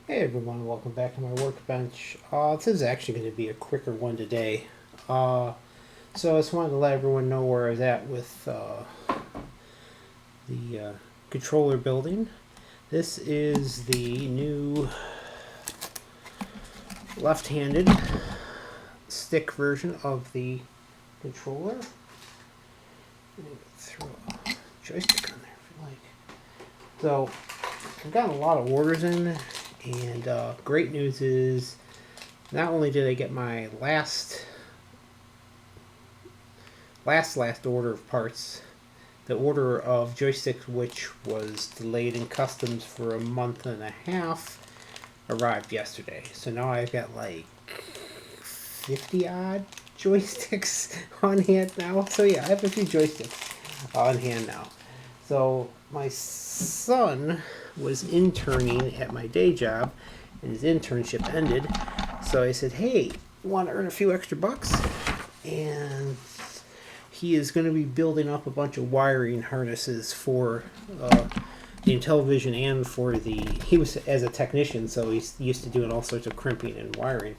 Hey everyone, welcome back to my workbench. This is actually going to be a quicker one today. So I just wanted to let everyone know where I was at with the controller building. This is the new left-handed stick version of the controller. Let me throw a joystick on there if you like. So I've gotten a lot of orders in, and great news is not only did I get my last order of parts, the order of joysticks, which was delayed in customs for a month and a half, arrived yesterday. So now I've got like 50 odd joysticks on hand now. So yeah, I have a few joysticks on hand now. So my son was interning at my day job, and his internship ended. So I said, "Hey, want to earn a few extra bucks?" And he is going to be building up a bunch of wiring harnesses for the IntelliVision and for the. He was as a technician, so he's used to doing all sorts of crimping and wiring.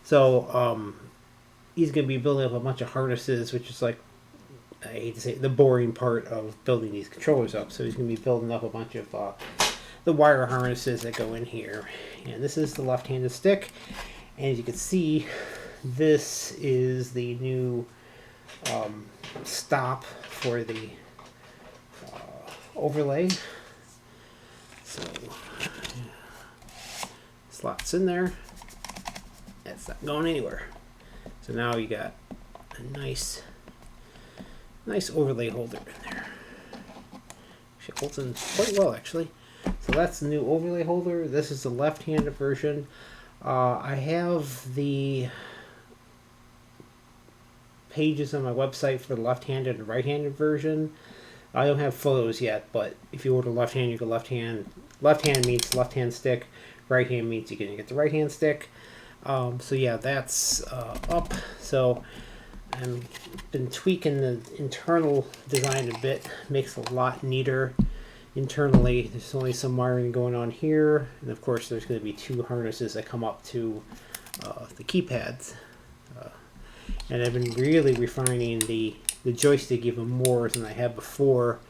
So he's going to be building up a bunch of harnesses, which is like, I hate to say it, the boring part of building these controllers up. So he's going to be building up a bunch of the wire harnesses that go in here. And this is the left-handed stick. And as you can see, this is the new stop for the overlay. So slots in there. That's not going anywhere. So now you got a nice overlay holder in there. It holds in quite well actually. So that's the new overlay holder. This is the left-handed version. I have the pages on my website for the left-handed and right-handed version. I don't have photos yet, but if you order left-hand, you get left-hand. Left-hand means left-hand stick. Right-hand means you're going to get the right-hand stick. So yeah, that's up. So I've been tweaking the internal design a bit. Makes it a lot neater internally. There's only some wiring going on here, and of course there's going to be two harnesses that come up to the keypads. And I've been really refining the joystick even more than I had before.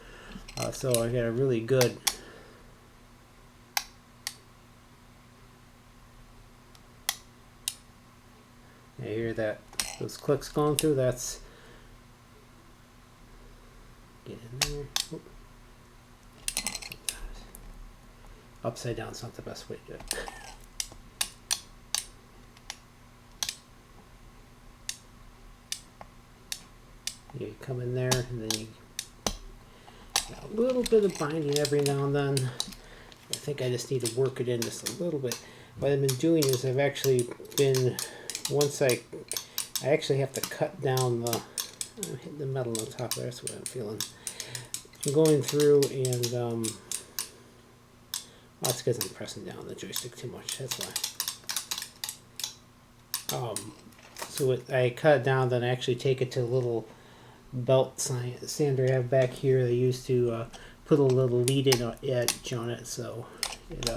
So I got a really good I hear that those clicks going through. That's get in there. Oop. Upside down is not the best way to do it. You come in there, and then you got a little bit of binding every now and then. I think I just need to work it in just a little bit. What I've been doing is I've actually been, once I actually have to cut down hit the metal on top there. That's what I'm feeling. I'm going through and well, that's because I'm pressing down the joystick too much. That's why. So I cut it down, then I actually take it to a little belt sander I have back here. They used to put a little lead-in edge on it, so it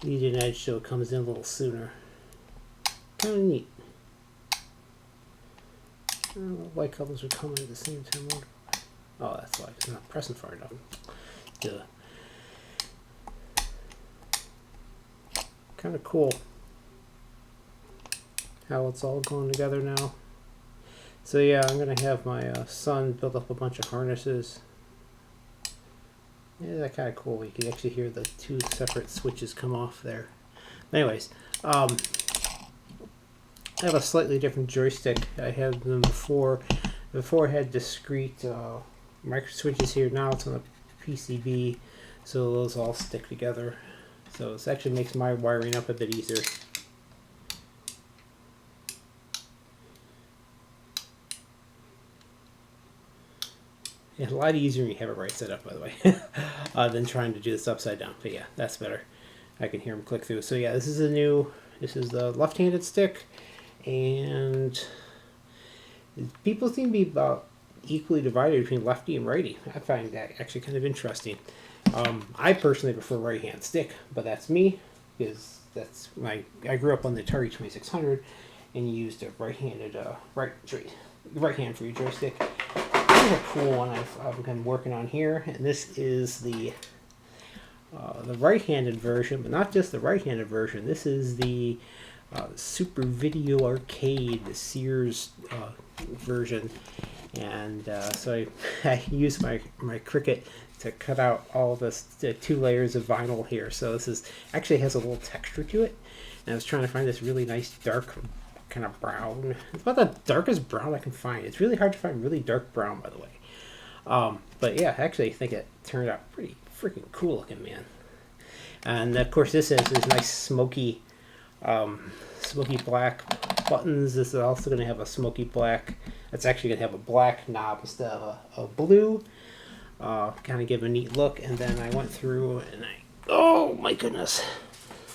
lead-in edge, so it comes in a little sooner. Kind of neat. I don't know why colors are coming at the same time. Oh, that's why it's not pressing far enough. Duh. Kind of cool how it's all going together now. So yeah, I'm gonna have my son build up a bunch of harnesses. Yeah, that's kind of cool. You can actually hear the two separate switches come off there. Anyways, I have a slightly different joystick. I had them before. Before I had discrete micro switches here. Now it's on a PCB, so those all stick together. So this actually makes my wiring up a bit easier. Yeah, a lot easier when you have it right set up, by the way, than trying to do this upside down. But yeah, that's better. I can hear them click through. So yeah, this is the left-handed stick, and people seem to be about equally divided between lefty and righty. I find that actually kind of interesting. I personally prefer right-hand stick, but that's me, because that's I grew up on the Atari 2600 and used a right-handed right hand for your joystick. Here's a cool one I've been working on here, and this is the right-handed version, but not just the right-handed version. This is the Super Video Arcade, the Sears version, and so I use my Cricut to cut out all this 2 layers of vinyl here. So this is actually has a little texture to it, and I was trying to find this really nice dark kind of brown. It's about the darkest brown I can find. It's really hard to find really dark brown, by the way. But yeah, actually I think it turned out pretty freaking cool looking, man. And of course this has this nice smoky black buttons. This is also going to have a smoky black. It's actually going to have a black knob instead of a blue. Kind of give a neat look. And then I went through and oh my goodness,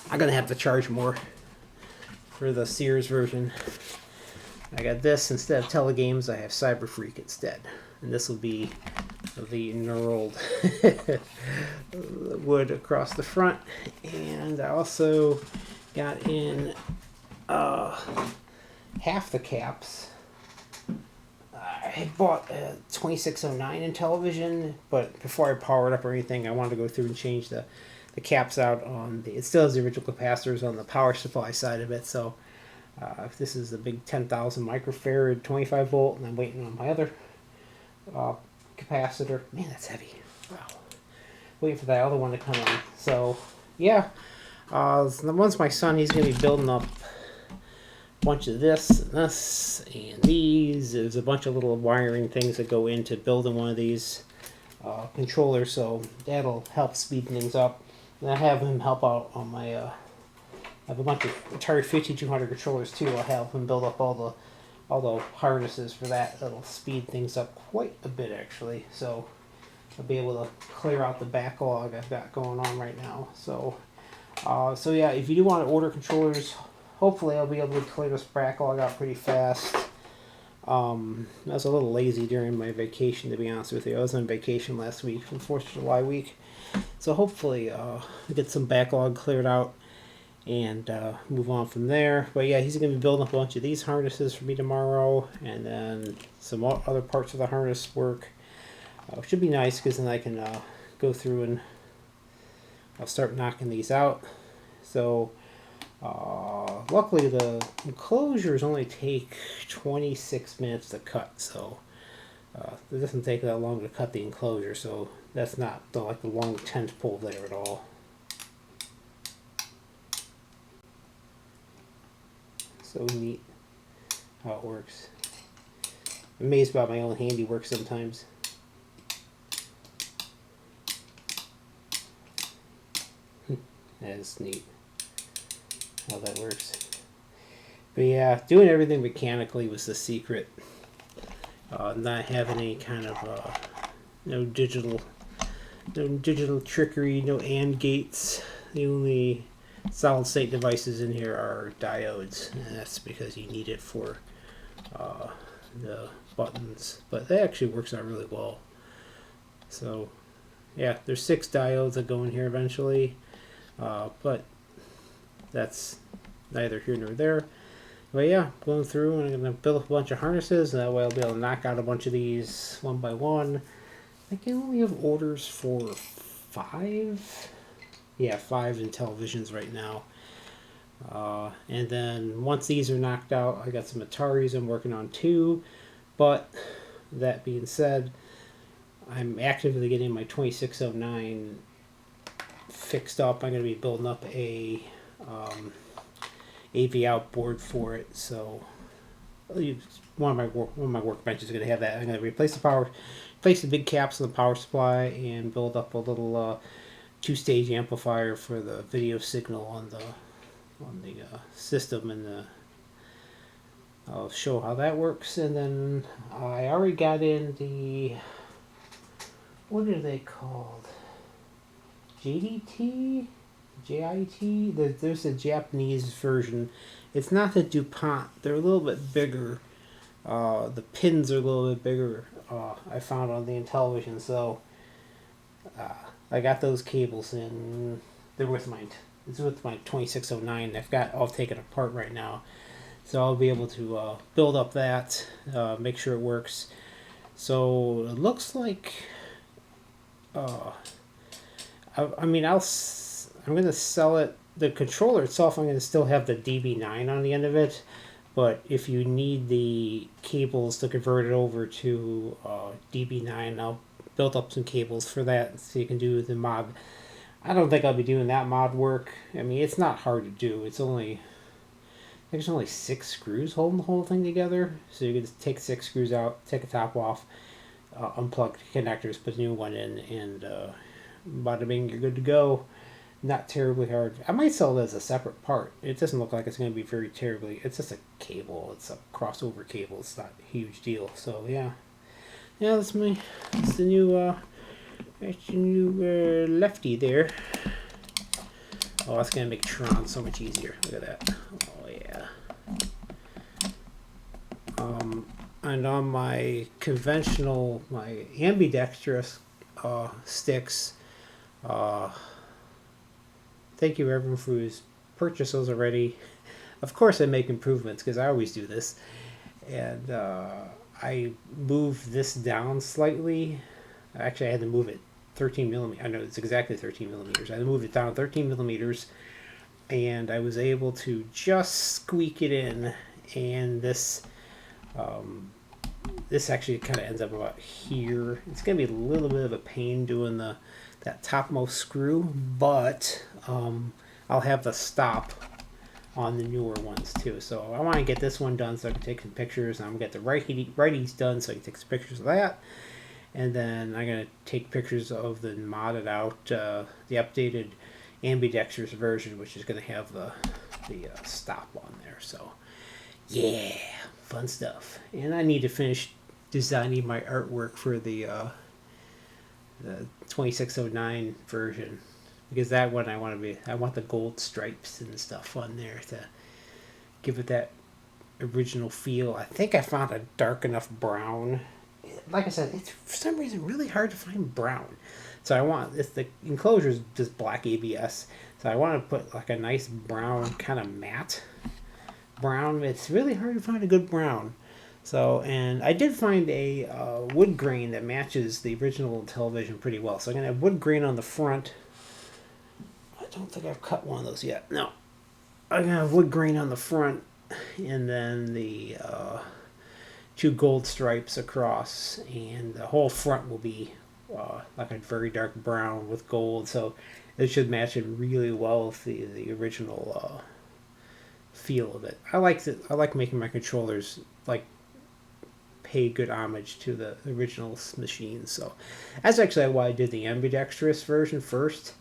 I'm going to have to charge more for the Sears version. I got this instead of Telegames. I have Cyber Freak instead, and this will be the knurled wood across the front. And I also got in half the caps. I bought a 2609 IntelliVision, but before I power it up or anything, I wanted to go through and change the caps out on the. It still has the original capacitors on the power supply side of it. So if this is the big 10,000 microfarad 25 volt, and I'm waiting on my other capacitor. Man, that's heavy. Wow. Waiting for that other one to come in. So yeah, once my son, he's gonna be building up a bunch of this and this and these. There's a bunch of little wiring things that go into building one of these controllers, so that'll help speed things up. And I have him help out on my I have a bunch of Atari 5200 controllers too. I'll have him build up all the harnesses for that. That'll speed things up quite a bit actually. So I'll be able to clear out the backlog I've got going on right now. So yeah, if you do want to order controllers, hopefully I'll be able to clear this backlog out pretty fast. I was a little lazy during my vacation, to be honest with you. I was on vacation last week, from 4th of July week. So hopefully get some backlog cleared out and move on from there. But yeah, he's going to be building up a bunch of these harnesses for me tomorrow, and then some other parts of the harness work. Which should be nice, because then I can go through and I'll start knocking these out. So luckily the enclosures only take 26 minutes to cut, so it doesn't take that long to cut the enclosure, so that's not like the long tent pole there at all. So neat how it works. I'm amazed about my own handiwork sometimes. That is neat how that works. But yeah, doing everything mechanically was the secret. Not having any kind of no digital trickery, no AND gates. The only solid state devices in here are diodes, and that's because you need it for the buttons. But that actually works out really well. So yeah, there's 6 diodes that go in here eventually. But that's neither here nor there. But yeah, going through and I'm going to build up a bunch of harnesses, and that way I'll be able to knock out a bunch of these one by one. I think I only have orders for 5? Yeah, 5 IntelliVisions right now. And then once these are knocked out, I got some Ataris I'm working on too. But that being said, I'm actively getting my 2609 fixed up. I'm going to be building up a AV out board for it. So one of my workbenches is going to have that. I'm going to replace the big caps on the power supply, and build up a little 2-stage amplifier for the video signal on the system, and I'll show how that works. And then I already got in the, what are they called? JDT? JIT? There's a Japanese version. It's not the DuPont. They're a little bit bigger. The pins are a little bit bigger. I found on the IntelliVision, so I got those cables in. They're with my. It's with my 2609. I've got all taken apart right now, so I'll be able to build up that, make sure it works. So it looks like. I mean, I'm gonna sell it. The controller itself, I'm gonna still have the DB9 on the end of it. But if you need the cables to convert it over to DB9, I'll build up some cables for that so you can do the mod. I don't think I'll be doing that mod work. I mean, it's not hard to do. It's only, I think there's only 6 screws holding the whole thing together. So you can just take 6 screws out, take a top off, unplug the connectors, put a new one in, and bada bing, you're good to go. Not terribly hard. I might sell it as a separate part. It doesn't look like it's going to be very terribly. It's just a cable. It's a crossover cable. It's not a huge deal. So yeah, that's the new lefty there. Oh, that's going to make Tron so much easier. Look at that. Oh yeah. And on my conventional, my ambidextrous sticks. Thank you everyone for who's purchased those already. Of course I make improvements because I always do this. And I moved this down slightly. Actually I had to move it 13 millimeters. I know it's exactly 13 millimeters. I had to move it down 13 millimeters. And I was able to just squeak it in. And this actually kind of ends up about here. It's going to be a little bit of a pain doing that topmost screw, but I'll have the stop on the newer ones too. So I want to get this one done so I can take some pictures, and I'm going to get the righties done so I can take some pictures of that. And then I'm going to take pictures of the modded out, the updated ambidextrous version, which is going to have the stop on there. So yeah, fun stuff. And I need to finish designing my artwork for the 2609 version, because that one I want the gold stripes and stuff on there to give it that original feel. I think I found a dark enough brown. Like I said, it's for some reason really hard to find brown. So I want the enclosure is just black ABS. So I want to put like a nice brown, kind of matte brown. It's really hard to find a good brown. So, and I did find a wood grain that matches the original IntelliVision pretty well. So I'm going to have wood grain on the front. I don't think I've cut one of those yet. No. I'm going to have wood grain on the front, and then the 2 gold stripes across, and the whole front will be like a very dark brown with gold. So it should match it really well with the original feel of it. I like making my controllers like pay good homage to the original machine. So that's actually why I did the ambidextrous version first.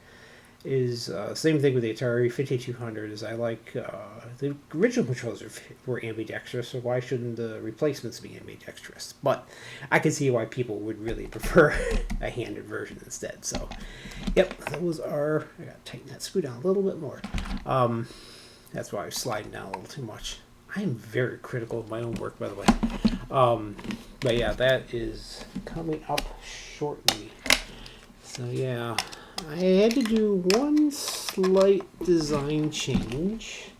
Is same thing with the Atari 5200. Is I like the original controllers were ambidextrous, so why shouldn't the replacements be ambidextrous? But I can see why people would really prefer a handed version instead. So yep, those are. I gotta tighten that screw down a little bit more. That's why I was sliding down a little too much. I am very critical of my own work, by the way. But yeah, that is coming up shortly. So yeah, I had to do one slight design change.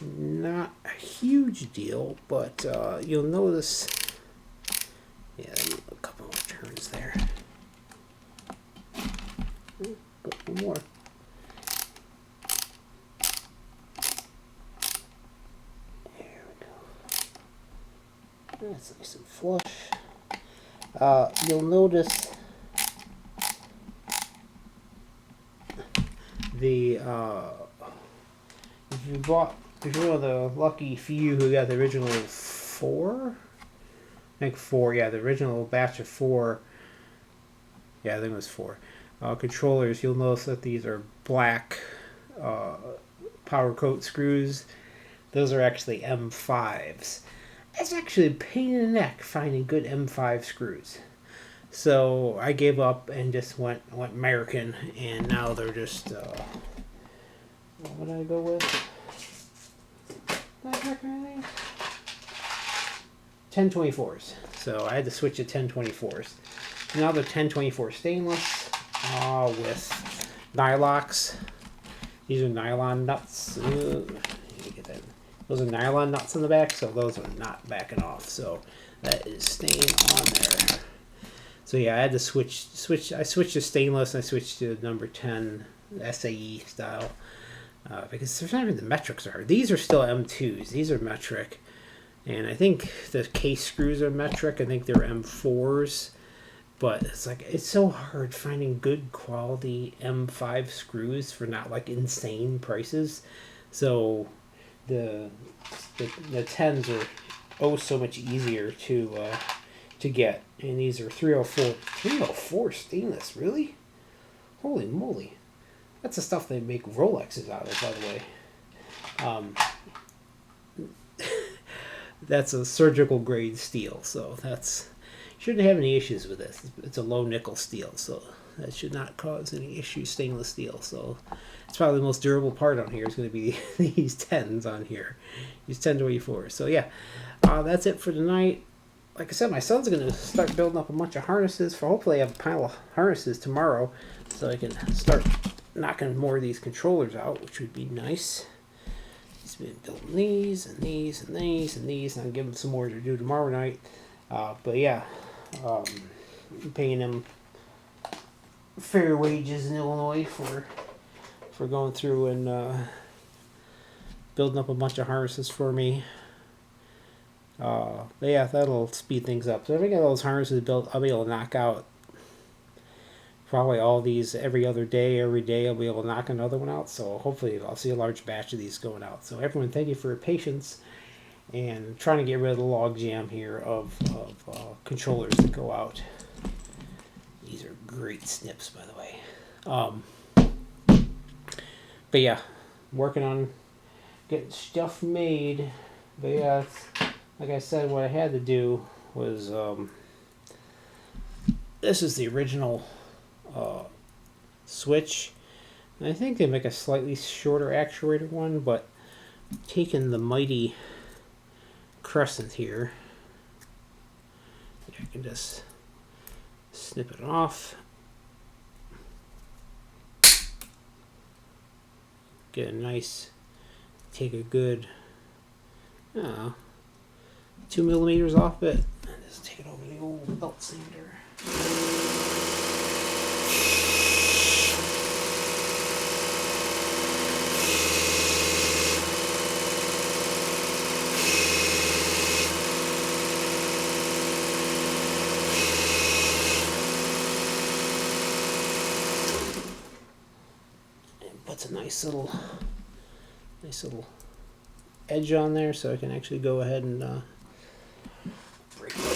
Not a huge deal, but you'll notice. Yeah, a couple more turns there. One more. That's nice and flush. You'll notice the if you're one of the lucky few who got the original 4, I think 4, yeah, the original batch of 4, yeah, I think it was 4 controllers, you'll notice that these are black power coat screws. Those are actually M5s. It's actually a pain in the neck finding good M5 screws. So I gave up and just went American, and now they're just what did I go with? Did I heck anything? 1024s. So I had to switch to 1024s. Now they're 1024 stainless with nylocks. These are nylon nuts. Get that. Those are nylon nuts in the back, so those are not backing off. So that is staying on there. So yeah, I had to switch. I switched to stainless. And I switched to number 10 SAE style because there's not even the metrics are. These are still M2s. These are metric, and I think the case screws are metric. I think they're M4s. But it's like, it's so hard finding good quality M5 screws for not like insane prices. So the 10s are so much easier to get. And these are 304 stainless, really? Holy moly. That's the stuff they make Rolexes out of, by the way. That's a surgical grade steel, so that's... Shouldn't have any issues with this. It's a low nickel steel, so that should not cause any issues. Stainless steel, so it's probably the most durable part on here is going to be these 10s on here, these 1024. So yeah, that's it for tonight. Like I said, my son's going to start building up a bunch of harnesses. For hopefully, I have a pile of harnesses tomorrow, so I can start knocking more of these controllers out, which would be nice. He's been building these and these and these and these, and I'll give him some more to do tomorrow night. But yeah. Paying him fair wages in Illinois for going through and building up a bunch of harnesses for me. But yeah, that'll speed things up. So if I get those harnesses built, I'll be able to knock out probably all these every other day. Every day I'll be able to knock another one out. So hopefully I'll see a large batch of these going out. So everyone, thank you for your patience. And trying to get rid of the log jam here of controllers that go out. These are great snips, by the way. But yeah, working on getting stuff made. But yeah, like I said, what I had to do was this is the original switch. And I think they make a slightly shorter actuator one, but taking the mighty crescent here, I can just snip it off, get a nice, take a good 2 millimeters off it, and just take it over the old belt sander. Puts a nice little edge on there, so I can actually go ahead and break it up.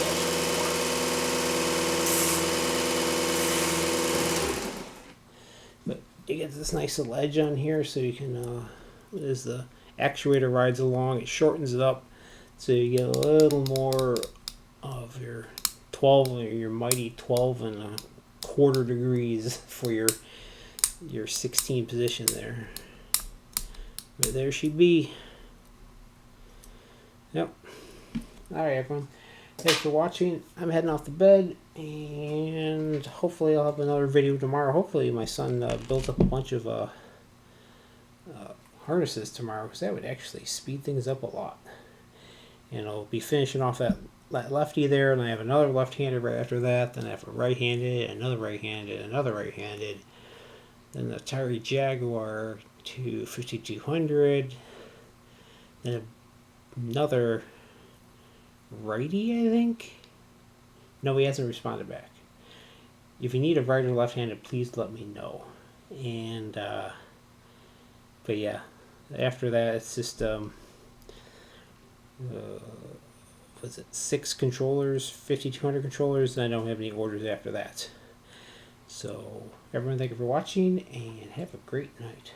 But you get this nice little edge on here, so you can as the actuator rides along, it shortens it up, so you get a little more of your 12 or your mighty 12.25 degrees for your 16 position there. But there she be. Yep. Alright, everyone. Thanks for watching. I'm heading off to bed, and hopefully I'll have another video tomorrow. Hopefully my son builds up a bunch of harnesses tomorrow, because that would actually speed things up a lot. And I'll be finishing off that lefty there, and I have another left-handed right after that, then I have a right-handed, another right-handed, another right-handed. Then the Atari Jaguar to 5200. Then another righty, I think. No, he hasn't responded back. If you need a right or left-handed, please let me know. And but yeah, after that it's just was it 6 controllers, 5200 controllers, and I don't have any orders after that. So, everyone, thank you for watching, and have a great night.